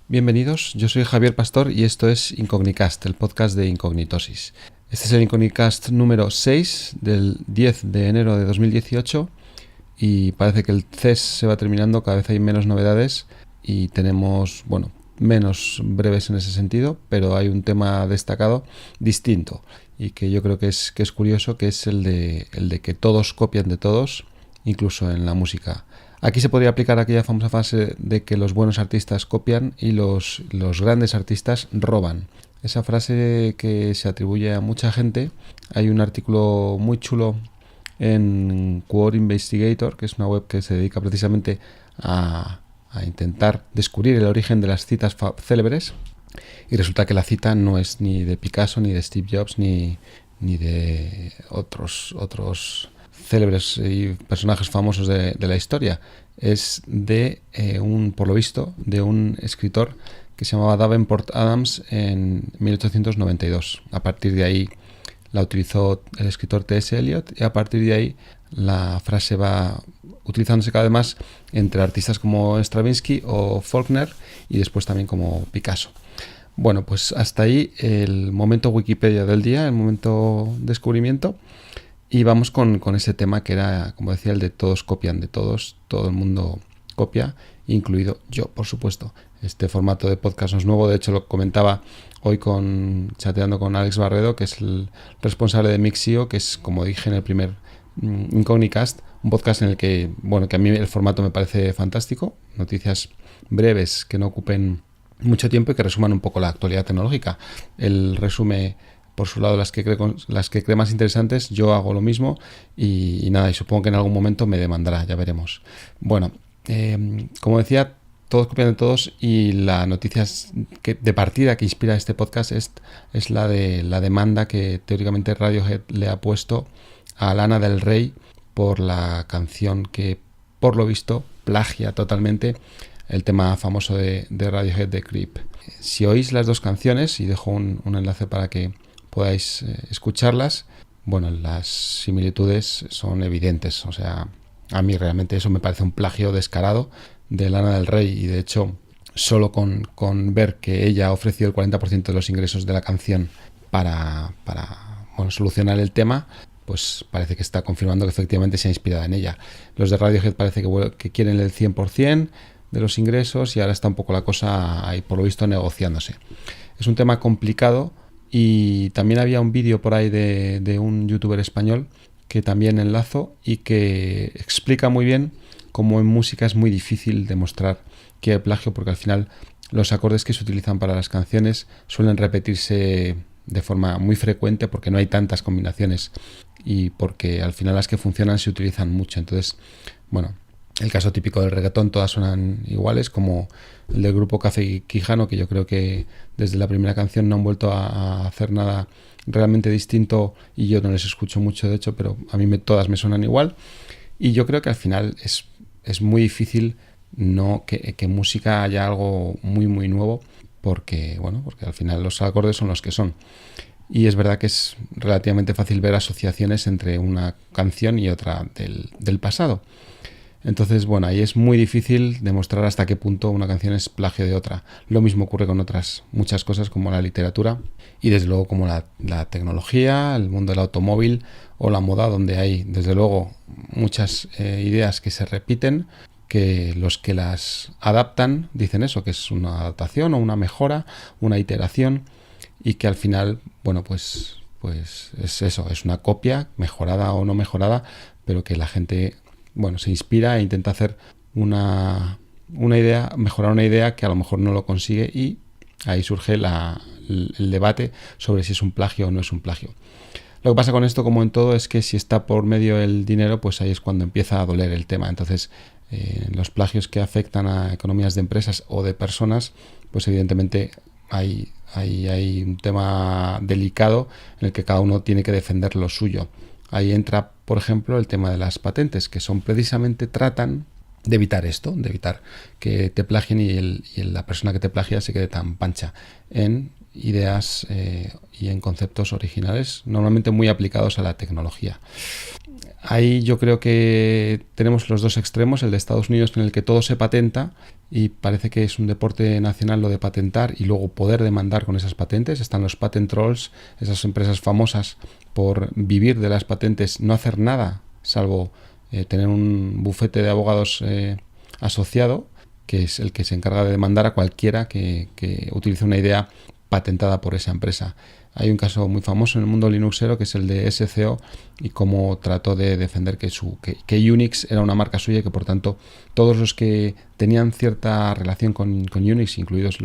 Bienvenidos, yo soy Javier Pastor y esto es Incognicast, el podcast de Incognitosis. Este es el Incognicast número 6 del 10 de enero de 2018 y parece que el CES se va terminando, cada vez hay menos novedades y tenemos, menos breves en ese sentido, pero hay un tema destacado distinto y que yo creo que es curioso, que es el de que todos copian de todos, incluso en la música. Aquí se podría aplicar aquella famosa frase de que los buenos artistas copian y los grandes artistas roban. Esa frase que se atribuye a mucha gente. Hay un artículo muy chulo en Quote Investigator, que es una web que se dedica precisamente a intentar descubrir el origen de las citas célebres. Y resulta que la cita no es ni de Picasso, ni de Steve Jobs, ni de otros célebres y personajes famosos de la historia. Es de por lo visto, de un escritor que se llamaba Davenport Adams en 1892. A partir de ahí la utilizó el escritor T.S. Eliot y a partir de ahí la frase va utilizándose cada vez más entre artistas como Stravinsky o Faulkner y después también como Picasso. Bueno, pues hasta ahí el momento Wikipedia del día, el momento descubrimiento. Y vamos con ese tema que era, como decía, el de todos copian de todos, todo el mundo copia, incluido yo, por supuesto. Este formato de podcast no es nuevo, de hecho lo comentaba hoy chateando con Alex Barredo, que es el responsable de Mixio, que es, como dije en el primer Incognicast, un podcast en el que a mí el formato me parece fantástico, noticias breves que no ocupen mucho tiempo y que resuman un poco la actualidad tecnológica. Él resume por su lado las que cree más interesantes, yo hago lo mismo y nada, y supongo que en algún momento me demandará, ya veremos. Bueno, como decía, todos copian de todos y la noticia de partida que inspira este podcast es la de la demanda que teóricamente Radiohead le ha puesto a Lana del Rey por la canción que, por lo visto, plagia totalmente el tema famoso de Radiohead, de Creep. Si oís las dos canciones, y dejo un enlace para que podáis escucharlas, las similitudes son evidentes. O sea, a mí realmente eso me parece un plagio descarado de Lana del Rey y de hecho solo con ver que ella ha ofrecido el 40% de los ingresos de la canción para solucionar el tema, pues parece que está confirmando que efectivamente se ha inspirado en ella. Los de Radiohead parece que quieren el 100% de los ingresos y ahora está un poco la cosa ahí, por lo visto, negociándose. Es un tema complicado. Y también había un vídeo por ahí de un youtuber español que también enlazo y que explica muy bien cómo en música es muy difícil demostrar que hay plagio, porque al final los acordes que se utilizan para las canciones suelen repetirse de forma muy frecuente porque no hay tantas combinaciones y porque al final las que funcionan se utilizan mucho. Entonces, el caso típico del reggaetón, todas suenan iguales, como el del grupo Café Quijano, que yo creo que desde la primera canción no han vuelto a hacer nada realmente distinto y yo no les escucho mucho, de hecho, pero a mí todas me suenan igual. Y yo creo que al final es muy difícil que música haya algo muy, muy nuevo, porque al final los acordes son los que son. Y es verdad que es relativamente fácil ver asociaciones entre una canción y otra del pasado. Entonces, ahí es muy difícil demostrar hasta qué punto una canción es plagio de otra. Lo mismo ocurre con otras muchas cosas como la literatura y desde luego como la tecnología, el mundo del automóvil o la moda, donde hay desde luego muchas ideas que se repiten, que los que las adaptan dicen eso, que es una adaptación o una mejora, una iteración y que al final, pues es eso, es una copia, mejorada o no mejorada, pero que la gente se inspira e intenta hacer una idea, mejorar una idea que a lo mejor no lo consigue y ahí surge el debate sobre si es un plagio o no es un plagio. Lo que pasa con esto, como en todo, es que si está por medio el dinero, pues ahí es cuando empieza a doler el tema. Entonces, los plagios que afectan a economías de empresas o de personas, pues evidentemente hay un tema delicado en el que cada uno tiene que defender lo suyo. Ahí entra, por ejemplo, el tema de las patentes, que son precisamente tratan de evitar esto, de evitar que te plagien y la persona que te plagia se quede tan pancha en ideas y en conceptos originales, normalmente muy aplicados a la tecnología. Ahí yo creo que tenemos los dos extremos, el de Estados Unidos en el que todo se patenta y parece que es un deporte nacional lo de patentar y luego poder demandar con esas patentes. Están los patent trolls, esas empresas famosas por vivir de las patentes, no hacer nada salvo tener un bufete de abogados asociado, que es el que se encarga de demandar a cualquiera que utilice una idea patentada por esa empresa. Hay un caso muy famoso en el mundo linuxero que es el de SCO y cómo trató de defender que Unix era una marca suya y que por tanto todos los que tenían cierta relación con Unix, incluidos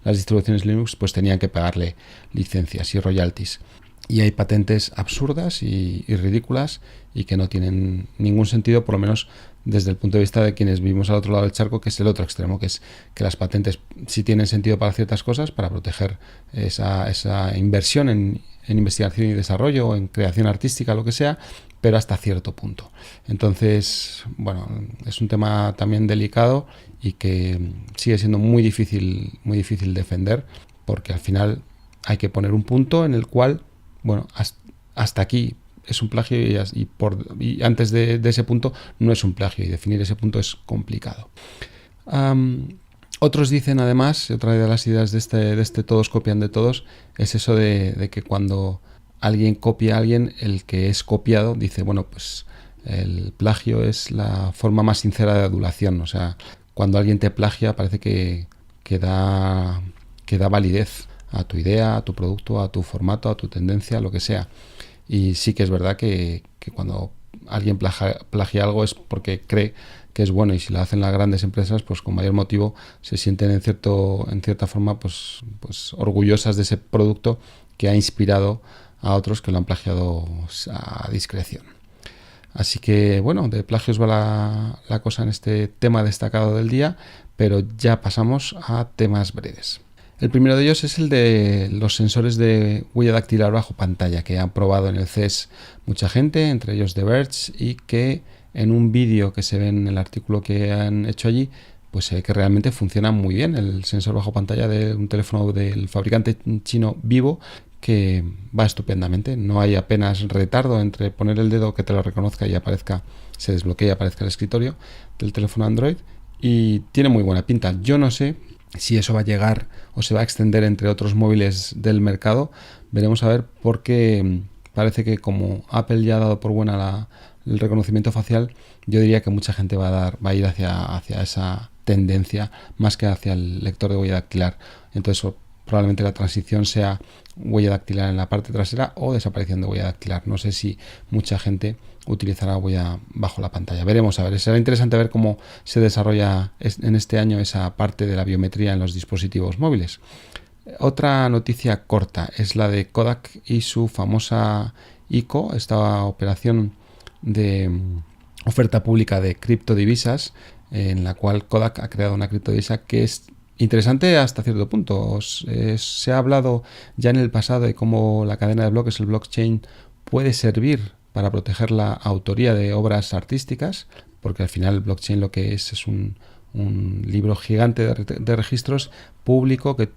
las distribuciones Linux, pues tenían que pagarle licencias y royalties. Y hay patentes absurdas y ridículas y que no tienen ningún sentido, por lo menos desde el punto de vista de quienes vivimos al otro lado del charco, que es el otro extremo, que es que las patentes sí tienen sentido para ciertas cosas, para proteger esa inversión en investigación y desarrollo, en creación artística, lo que sea, pero hasta cierto punto. Entonces, bueno, es un tema también delicado y que sigue siendo muy difícil defender, porque al final hay que poner un punto en el cual, bueno, hasta aquí es un plagio y antes de ese punto no es un plagio y definir ese punto es complicado. Otros dicen además, otra de las ideas de este todos copian de todos, es eso de que cuando alguien copia a alguien, el que es copiado dice, bueno, pues el plagio es la forma más sincera de adulación. O sea, cuando alguien te plagia parece que da validez a tu idea, a tu producto, a tu formato, a tu tendencia, a lo que sea. Y sí que es verdad que cuando alguien plagia algo es porque cree que es bueno, y si lo hacen las grandes empresas, pues con mayor motivo se sienten en cierta forma pues orgullosas de ese producto que ha inspirado a otros que lo han plagiado a discreción. Así que bueno, de plagios va la cosa en este tema destacado del día, pero ya pasamos a temas breves. El primero de ellos es el de los sensores de huella dactilar bajo pantalla que han probado en el CES mucha gente, entre ellos The Verge, y que en un vídeo que se ve en el artículo que han hecho allí, pues se ve que realmente funciona muy bien el sensor bajo pantalla de un teléfono del fabricante chino Vivo, que va estupendamente. No hay apenas retardo entre poner el dedo, que te lo reconozca y se desbloquea y aparezca el escritorio del teléfono Android, y tiene muy buena pinta. Yo no sé si eso va a llegar o se va a extender entre otros móviles del mercado. Veremos a ver, porque parece que como Apple ya ha dado por buena el reconocimiento facial, yo diría que mucha gente va a ir hacia esa tendencia más que hacia el lector de huella dactilar. Entonces probablemente la transición sea huella dactilar en la parte trasera o desaparición de huella dactilar. No sé si mucha gente utilizará huella bajo la pantalla. Veremos a ver. Será interesante ver cómo se desarrolla en este año esa parte de la biometría en los dispositivos móviles. Otra noticia corta es la de Kodak y su famosa ICO, esta operación de oferta pública de criptodivisas, en la cual Kodak ha creado una criptodivisa que es interesante hasta cierto punto. Se ha hablado ya en el pasado de cómo la cadena de bloques, el blockchain, puede servir para proteger la autoría de obras artísticas, porque al final el blockchain lo que es un libro gigante de registros público que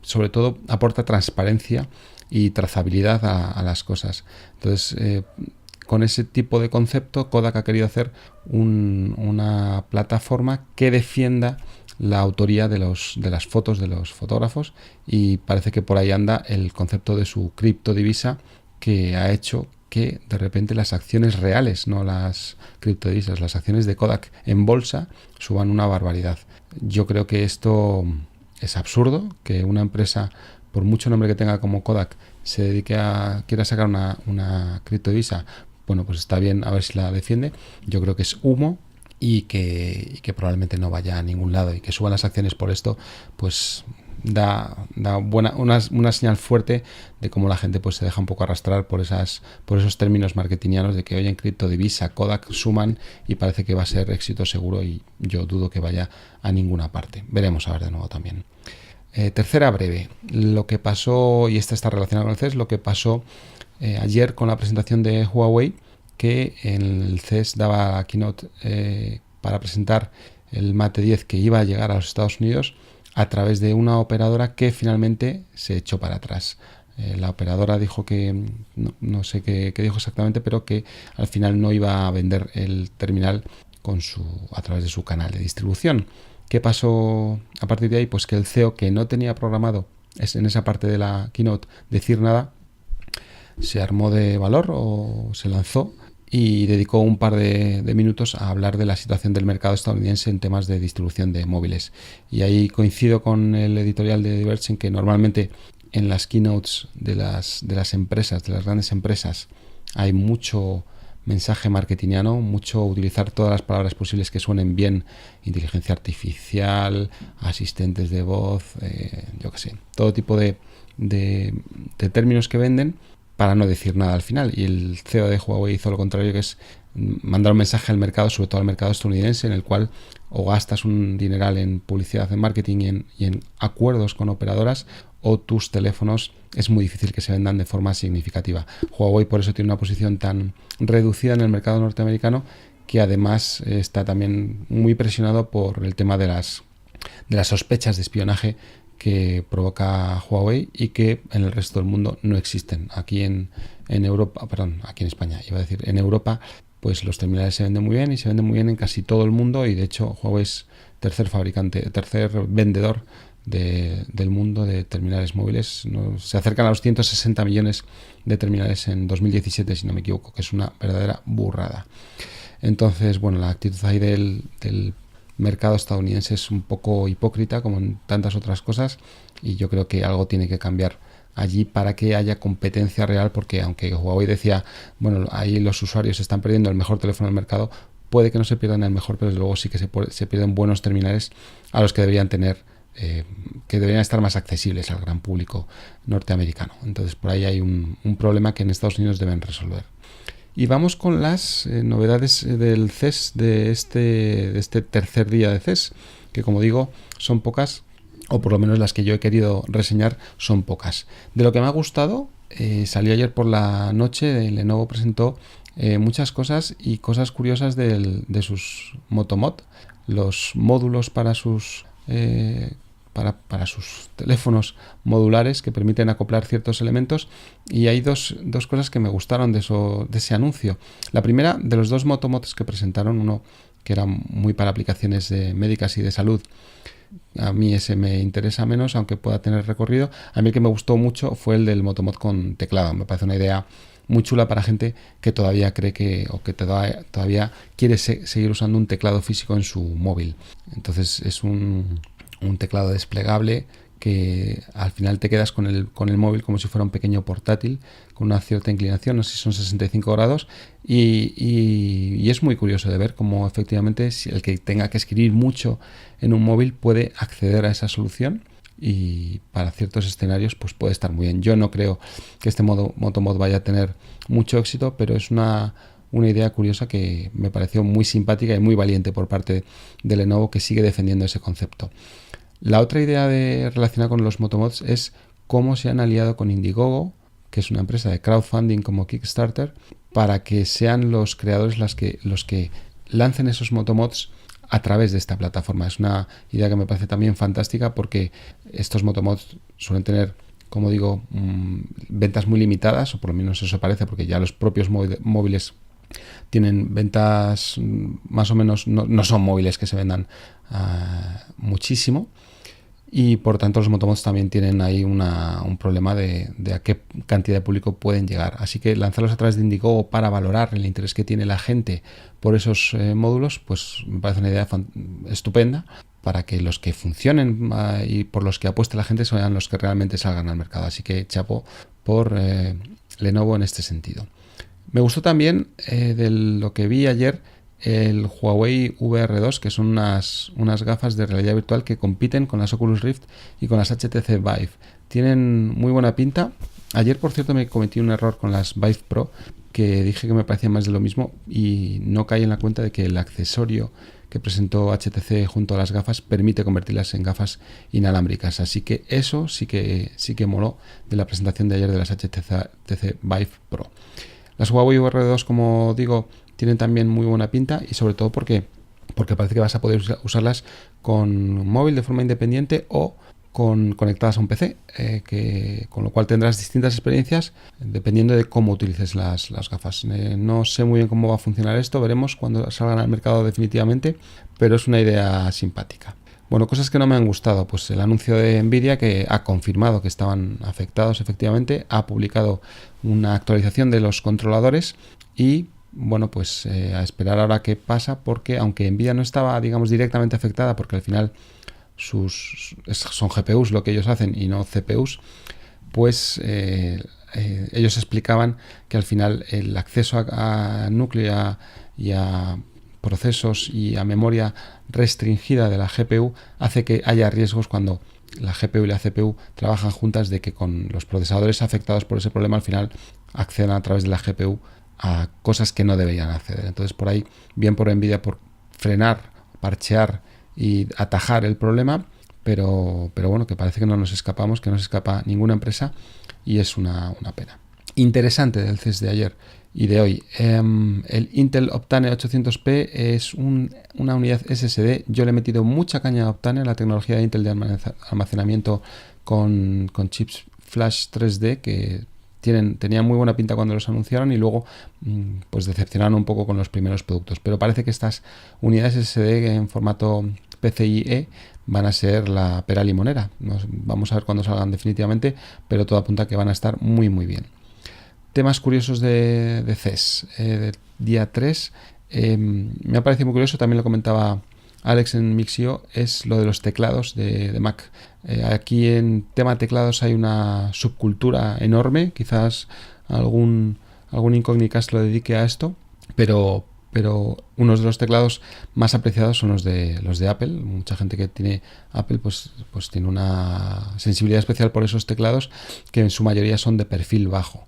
sobre todo aporta transparencia y trazabilidad a las cosas. Entonces, con ese tipo de concepto, Kodak ha querido hacer una plataforma que defienda la autoría de las fotos de los fotógrafos, y parece que por ahí anda el concepto de su criptodivisa, que ha hecho que de repente las acciones reales, no las criptodivisas, las acciones de Kodak en bolsa suban una barbaridad. Yo creo que esto es absurdo, que una empresa, por mucho nombre que tenga como Kodak, se dedique quiera sacar una criptodivisa. Bueno, pues está bien, a ver si la defiende. Yo creo que es humo y que probablemente no vaya a ningún lado, y que suban las acciones por esto, pues da una señal fuerte de cómo la gente pues se deja un poco arrastrar por esos términos marketingianos de que hoy en criptodivisa Kodak suman y parece que va a ser éxito seguro, y yo dudo que vaya a ninguna parte. Veremos a ver de nuevo también. Tercera breve, lo que pasó, y esta está relacionada con el CES, lo que pasó ayer con la presentación de Huawei, que en el CES daba la keynote para presentar el Mate 10 que iba a llegar a los Estados Unidos a través de una operadora que finalmente se echó para atrás. La operadora dijo que, no sé qué dijo exactamente, pero que al final no iba a vender el terminal a través de su canal de distribución. ¿Qué pasó a partir de ahí? Pues que el CEO, que no tenía programado en esa parte de la keynote decir nada, se armó de valor o se lanzó y dedicó un par de minutos a hablar de la situación del mercado estadounidense en temas de distribución de móviles. Y ahí coincido con el editorial de Diverge en que normalmente en las keynotes de las empresas, de las grandes empresas, hay mucho mensaje marketingiano, mucho utilizar todas las palabras posibles que suenen bien, inteligencia artificial, asistentes de voz, yo qué sé, todo tipo de términos que venden para no decir nada al final. Y el CEO de Huawei hizo lo contrario, que es mandar un mensaje al mercado, sobre todo al mercado estadounidense, en el cual o gastas un dineral en publicidad, en marketing y en acuerdos con operadoras, o tus teléfonos es muy difícil que se vendan de forma significativa. Huawei por eso tiene una posición tan reducida en el mercado norteamericano, que además está también muy presionado por el tema de las sospechas de espionaje que provoca Huawei y que en el resto del mundo no existen. Aquí en Europa, perdón, aquí en España, iba a decir, en Europa, pues los terminales se venden muy bien y se venden muy bien en casi todo el mundo, y de hecho Huawei es tercer vendedor del mundo de terminales móviles. Se acercan a los 160 millones de terminales en 2017, si no me equivoco, que es una verdadera burrada. Entonces, bueno, la actitud ahí del mercado estadounidense es un poco hipócrita, como en tantas otras cosas, y yo creo que algo tiene que cambiar allí para que haya competencia real, porque aunque Huawei decía, bueno, ahí los usuarios están perdiendo el mejor teléfono del mercado, puede que no se pierdan el mejor, pero desde luego sí que se pierden buenos terminales a los que deberían tener, que deberían estar más accesibles al gran público norteamericano. Entonces por ahí hay un problema que en Estados Unidos deben resolver. Y vamos con las novedades del CES de este tercer día de CES, que como digo son pocas, o por lo menos las que yo he querido reseñar son pocas. De lo que me ha gustado, salió ayer por la noche, Lenovo presentó muchas cosas y cosas curiosas de sus Motomod, los módulos para sus teléfonos modulares que permiten acoplar ciertos elementos, y hay dos cosas que me gustaron de ese anuncio. La primera, de los dos Motomods que presentaron, uno que era muy para aplicaciones médicas y de salud, a mí ese me interesa menos, aunque pueda tener recorrido. A mí el que me gustó mucho fue el del Motomod con teclado. Me parece una idea muy chula para gente que todavía cree que todavía quiere seguir usando un teclado físico en su móvil. Entonces es un teclado desplegable que al final te quedas con el móvil como si fuera un pequeño portátil con una cierta inclinación, no sé si son 65 grados, y es muy curioso de ver cómo efectivamente si el que tenga que escribir mucho en un móvil puede acceder a esa solución, y para ciertos escenarios pues puede estar muy bien. Yo no creo que este Motomod vaya a tener mucho éxito, pero es una idea curiosa que me pareció muy simpática y muy valiente por parte de Lenovo, que sigue defendiendo ese concepto. La otra idea relacionada con los Motomods es cómo se han aliado con Indiegogo, que es una empresa de crowdfunding como Kickstarter, para que sean los creadores los que lancen esos Motomods a través de esta plataforma. Es una idea que me parece también fantástica, porque estos Motomods suelen tener, como digo, ventas muy limitadas, o por lo menos eso parece, porque ya los propios móviles tienen ventas más o menos, no son móviles que se vendan muchísimo, y por tanto los Motomods también tienen ahí un problema de a qué cantidad de público pueden llegar. Así que lanzarlos a través de Indiegogo para valorar el interés que tiene la gente por esos módulos, pues me parece una idea estupenda, para que los que funcionen y por los que apueste la gente sean los que realmente salgan al mercado. Así que chapo por Lenovo en este sentido. Me gustó también de lo que vi ayer el Huawei VR2, que son unas gafas de realidad virtual que compiten con las Oculus Rift y con las HTC Vive. Tienen muy buena pinta. Ayer, por cierto, me cometí un error con las Vive Pro, que dije que me parecía más de lo mismo, y no caí en la cuenta de que el accesorio que presentó HTC junto a las gafas permite convertirlas en gafas inalámbricas. Así que eso sí que moló de la presentación de ayer de las HTC Vive Pro. Las Huawei VR2, como digo, tienen también muy buena pinta, y sobre todo porque parece que vas a poder usarlas con móvil de forma independiente o conectadas a un PC, con lo cual tendrás distintas experiencias dependiendo de cómo utilices las gafas. No sé muy bien cómo va a funcionar esto, veremos cuando salgan al mercado definitivamente, pero es una idea simpática. Bueno, cosas que no me han gustado, pues el anuncio de Nvidia, que ha confirmado que estaban afectados efectivamente, ha publicado una actualización de los controladores y bueno, pues a esperar ahora qué pasa, porque aunque Nvidia no estaba, digamos, directamente afectada, porque al final son GPUs lo que ellos hacen y no CPUs, pues ellos explicaban que al final el acceso a núcleo y a procesos y a memoria restringida de la GPU hace que haya riesgos cuando la GPU y la CPU trabajan juntas, de que con los procesadores afectados por ese problema al final accedan a través de la GPU a cosas que no deberían acceder. Entonces, por ahí, bien por Nvidia por frenar, parchear y atajar el problema, pero bueno, que parece que no nos escapamos, que no se escapa ninguna empresa, y es una pena. Interesante del CES de ayer y de hoy. El Intel Optane 800P es una unidad SSD. Yo le he metido mucha caña a Optane, la tecnología de Intel de almacenamiento con chips flash 3D que tenían muy buena pinta cuando los anunciaron y luego pues decepcionaron un poco con los primeros productos. Pero parece que estas unidades SSD en formato PCIe van a ser la pera limonera. Vamos a ver cuándo salgan definitivamente, pero todo apunta a que van a estar muy muy bien. Temas curiosos de CES, del día 3. Me ha parecido muy curioso, también lo comentaba Alex en Mixio, es lo de los teclados de Mac. Aquí en tema teclados hay una subcultura enorme, quizás algún Incognicast lo dedique a esto, pero unos de los teclados más apreciados son los de Apple. Mucha gente que tiene Apple pues tiene una sensibilidad especial por esos teclados, que en su mayoría son de perfil bajo.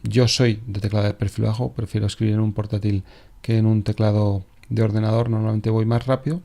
Yo soy de teclado de perfil bajo, prefiero escribir en un portátil que en un teclado de ordenador, normalmente voy más rápido.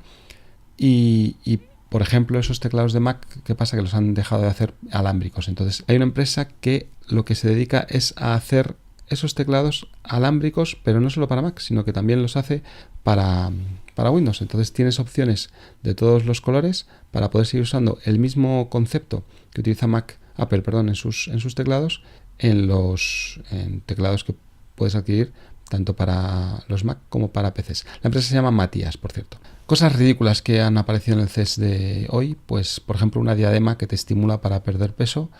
Y por ejemplo, esos teclados de Mac, ¿qué pasa? Que los han dejado de hacer alámbricos. Entonces hay una empresa que lo que se dedica es a hacer esos teclados alámbricos, pero no solo para Mac, sino que también los hace para Windows. Entonces tienes opciones de todos los colores para poder seguir usando el mismo concepto que utiliza Apple en sus teclados, en teclados que puedes adquirir tanto para los Mac como para PCs. La empresa se llama Matías, por cierto. Cosas ridículas que han aparecido en el CES de hoy, pues por ejemplo una diadema que te estimula para perder peso,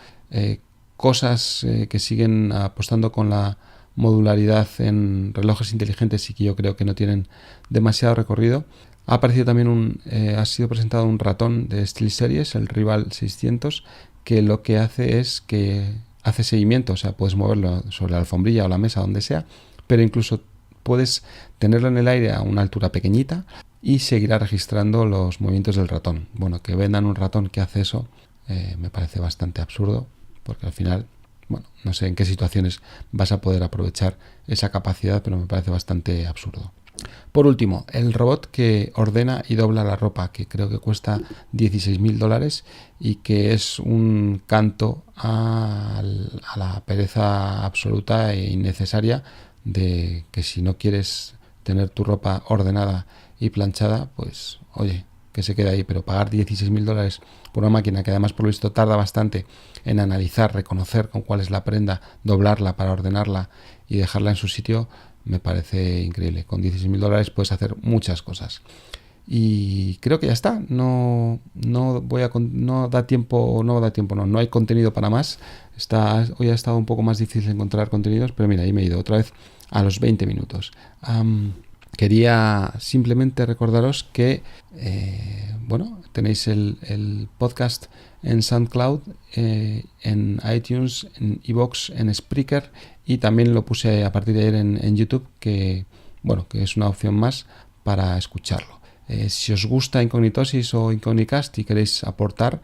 cosas que siguen apostando con la modularidad en relojes inteligentes y que yo creo que no tienen demasiado recorrido. Ha aparecido también ha sido presentado un ratón de SteelSeries, el Rival 600, que lo que hace es que hace seguimiento, o sea, puedes moverlo sobre la alfombrilla o la mesa, donde sea, pero incluso puedes tenerlo en el aire a una altura pequeñita y seguirá registrando los movimientos del ratón. Bueno, que vendan un ratón que hace eso me parece bastante absurdo, porque al final, bueno, no sé en qué situaciones vas a poder aprovechar esa capacidad, pero me parece bastante absurdo. Por último, el robot que ordena y dobla la ropa, que creo que cuesta $16.000 y que es un canto a la pereza absoluta e innecesaria de que si no quieres tener tu ropa ordenada y planchada, pues oye, que se quede ahí, pero pagar $16.000 por una máquina que además por lo visto tarda bastante en analizar, reconocer con cuál es la prenda, doblarla para ordenarla y dejarla en su sitio, me parece increíble. Con $16.000 puedes hacer muchas cosas. Y creo que ya está. No hay contenido para más. Hoy ha estado un poco más difícil encontrar contenidos, pero mira, ahí me he ido otra vez a los 20 minutos. Quería simplemente recordaros que tenéis el podcast en SoundCloud, en iTunes, en iVoox, en Spreaker, y también lo puse a partir de ayer en YouTube, que es una opción más para escucharlo. Si os gusta Incognitosis o Incognicast y queréis aportar,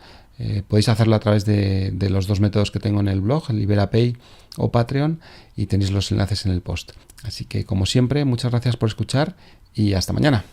podéis hacerlo a través de los dos métodos que tengo en el blog, el LiberaPay o Patreon, y tenéis los enlaces en el post. Así que, como siempre, muchas gracias por escuchar y hasta mañana.